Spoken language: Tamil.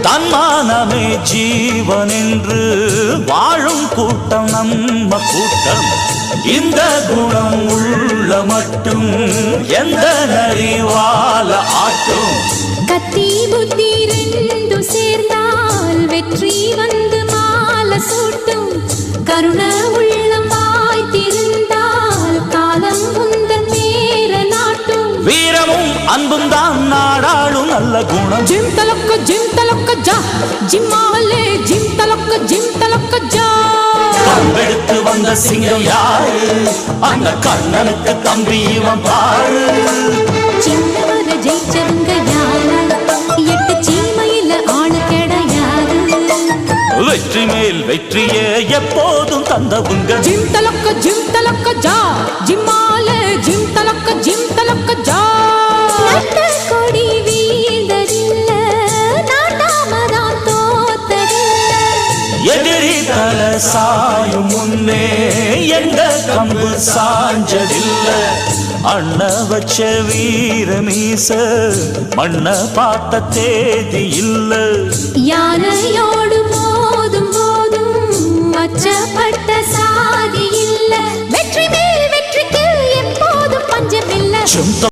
தன்மானமே ஜீவன் என்று வாழும் கூட்டம் நம்ம கூட்டம். இந்த குணம் உள்ள மட்டும் எந்த நரிவால ஆட்டும். கத்தி புத்தி ரெண்டும் சேர்ந்தால் வெற்றி வந்து மாலை சூட்டும். கருண உள்ளம் வாய்த்திருந்தால் காலம் உந்தன் நேர நாட்டும். வீரமும் அன்பும் தான் நாடாளும் நல்ல குணம். ஜிம் தலக்க ஜா ஜிம்மாலே ஜிம் தலக்க ஜா. கம்பெடுத்து வந்த சிங்கம் யாரு? அந்த கண்ணனுக்கு தம்பி இவன் பாரு. சின்னவர ஜெயிச்சவங்க யாரு? 8 சீமையில ஆளு கிடையாது. வெற்றி மேல் வெற்றியே எப்போதும் தந்தவுங்க. ஜிம் தலக்க ஜா ஜிம்மாலே ஜிம் தலக்க ஜா. கொடி வீழ்ந்ததில்ல நாட்டாமதான் தோத்ததில்ல. எதிரி தல சாயும் முன்னே எந்த கம்பு சாஞ்சதில்ல. அண்ண வச்ச வீர மீச மண்ண பார்த்த தேதி இல்ல. யானையோடு மோதும் போதும் வச்ச